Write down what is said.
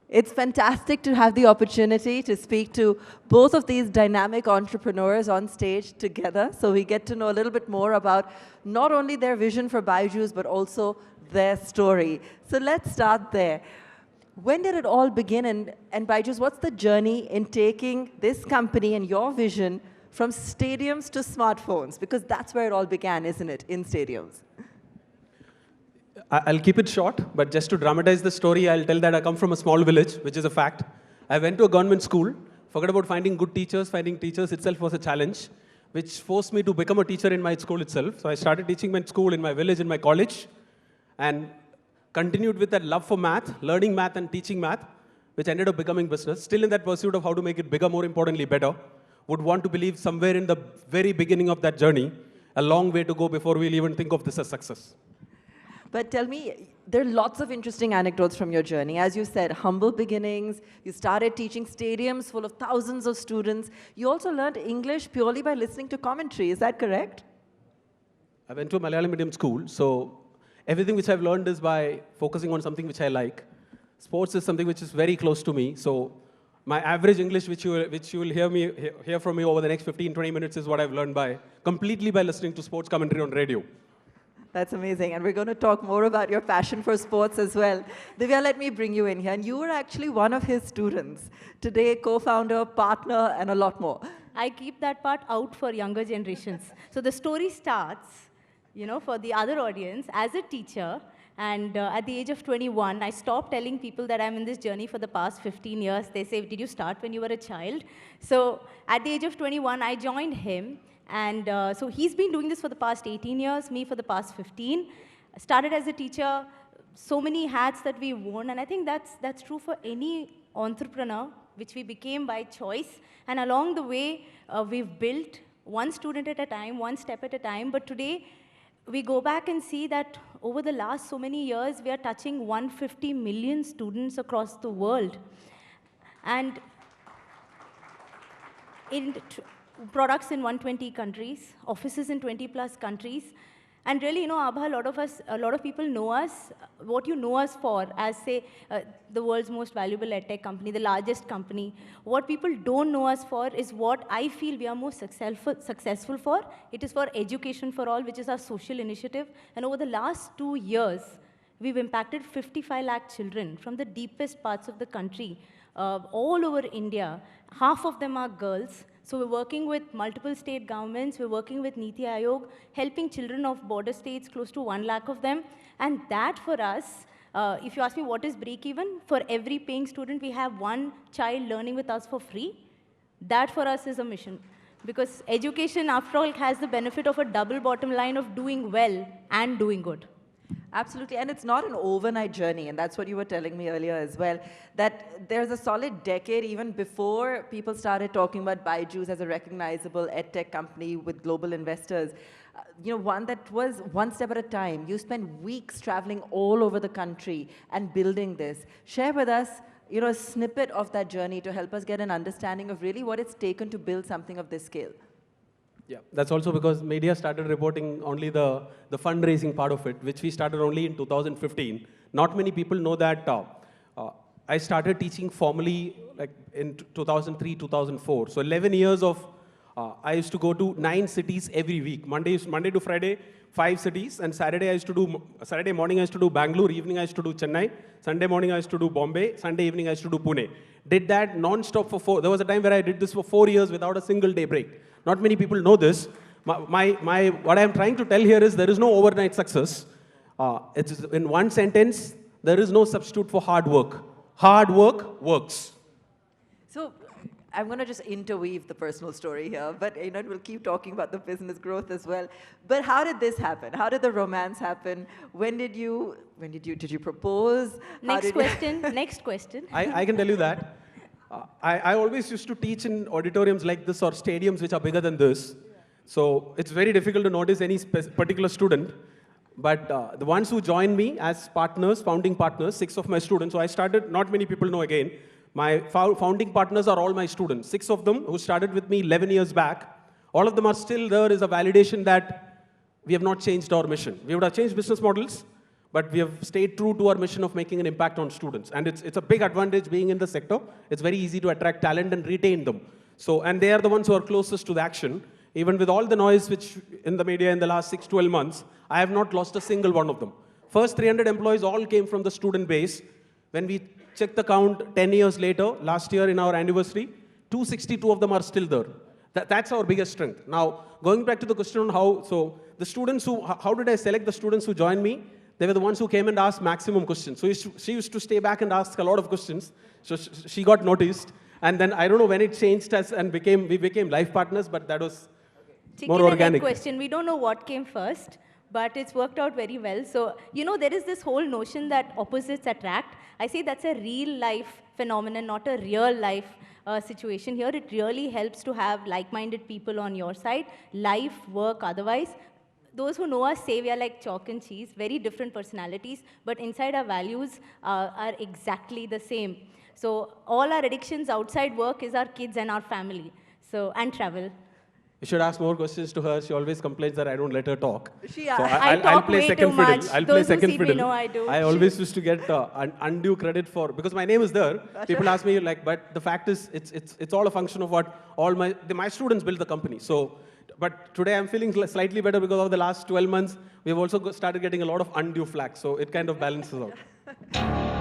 It's fantastic to have the opportunity to speak to both of these dynamic entrepreneurs on stage together. So we get to know a little bit more about not only their vision for Byju's, but also their story. So let's start there. When did it all begin? And Byju's, what's the journey in taking this company and your vision from stadiums to smartphones? Because that's where it all began, isn't it, in stadiums? I'll keep it short, but just to dramatize the story, I'll tell that I come from a small village, which is a fact. I went to a government school, forgot about finding good teachers. Finding teachers itself was a challenge, which forced me to become a teacher in my school itself. So I started teaching in school, in my village, in my college, and continued with that love for math, learning math and teaching math, which ended up becoming business. Still in that pursuit of how to make it bigger, more importantly, better. Would want to believe somewhere in the very beginning of that journey, a long way to go before we'll even think of this as success. But tell me, there are lots of interesting anecdotes from your journey. As you said, humble beginnings. You started teaching stadiums full of thousands of students. You also learned English purely by listening to commentary. Is that correct? I went to a Malayalam medium school, so everything which I've learned is by focusing on something which I like. Sports is something which is very close to me, so my average English, which you will hear from me over the next 15, 20 minutes, is what I've learned completely by listening to sports commentary on radio. That's amazing. And we're going to talk more about your passion for sports as well. Divya, let me bring you in here. And you were actually one of his students. Today, co-founder, partner, and a lot more. I keep that part out for younger generations. So the story starts, for the other audience, as a teacher. And at the age of 21, I stopped telling people that I'm in this journey for the past 15 years. They say, did you start when you were a child? So at the age of 21, I joined him. And so he's been doing this for the past 18 years, me for the past 15. Started as a teacher, so many hats that we worn, and I think that's true for any entrepreneur, which we became by choice. And along the way, we've built one student at a time, one step at a time. But today, we go back and see that over the last so many years, we are touching 150 million students across the world. And products in 120 countries, offices in 20 plus countries. And really, Abha, a lot of people know us, what you know us for, as say, the world's most valuable edtech company, the largest company. What people don't know us for is what I feel we are most successful for. It is for Education for All, which is our social initiative. And over the last 2 years, we've impacted 55 lakh children from the deepest parts of the country, all over India. Half of them are girls. So we're working with multiple state governments, we're working with Niti Aayog, helping children of border states, close to 1 lakh of them. And that for us, if you ask me what is break-even, for every paying student, we have one child learning with us for free. That for us is a mission. Because education, after all, has the benefit of a double bottom line of doing well and doing good. Absolutely, and it's not an overnight journey, and that's what you were telling me earlier as well, that there's a solid decade even before people started talking about Byju's as a recognizable edtech company with global investors. One that was one step at a time. You spent weeks traveling all over the country and building this. Share with us, a snippet of that journey to help us get an understanding of really what it's taken to build something of this scale. Yeah, that's also because media started reporting only the fundraising part of it, which we started only in 2015. Not many people know that I started teaching formally like in 2003, 2004. So 11 years of, I used to go to 9 cities every week. Monday to Friday, 5 cities. And Saturday morning I used to do Bangalore, evening I used to do Chennai. Sunday morning I used to do Bombay, Sunday evening I used to do Pune. Did that non-stop for there was a time where I did this for 4 years without a single day break. Not many people know this. What I'm trying to tell here is there is no overnight success. It's in one sentence, there is no substitute for hard work. Hard work works. So I'm going to just interweave the personal story here, but we'll keep talking about the business growth as well. But how did this happen? How did the romance happen? Did you propose? Next question. I can tell you that. I always used to teach in auditoriums like this or stadiums which are bigger than this. So it's very difficult to notice any particular student. But the ones who joined me as partners, founding partners, 6 of my students. So I started, not many people know again, my founding partners are all my students. 6 of them who started with me 11 years back. All of them are still there is a validation that we have not changed our mission. We would have changed business models, but we have stayed true to our mission of making an impact on students. And it's a big advantage being in the sector. It's very easy to attract talent and retain them. So, and they are the ones who are closest to the action. Even with all the noise which in the media in the last 6-12 months, I have not lost a single one of them. First 300 employees all came from the student base. When we check the count 10 years later, last year in our anniversary, 262 of them are still there. That's our biggest strength. Now, going back to the question on how, so the students how did I select the students who joined me? They were the ones who came and asked maximum questions. So she used to stay back and ask a lot of questions. So she got noticed. And then I don't know when it changed us and we became life partners, but that was more organic. Question. We don't know what came first, but it's worked out very well. So, there is this whole notion that opposites attract. I say that's a real life phenomenon, not a real life situation. Here, it really helps to have like-minded people on your side, life, work, otherwise. Those who know us say we are like chalk and cheese, very different personalities, but inside our values are exactly the same. So all our addictions outside work is our kids and our family, and travel. You should ask more questions to her. She always complains that I don't let her talk. I'll play second fiddle. I'll play second fiddle. Know I do. I always used to get undue credit for, because my name is there. People ask me but the fact is, it's all a function of what all my students build the company. So, but today I'm feeling slightly better because of the last 12 months. We've also started getting a lot of undue flack. So it kind of balances out.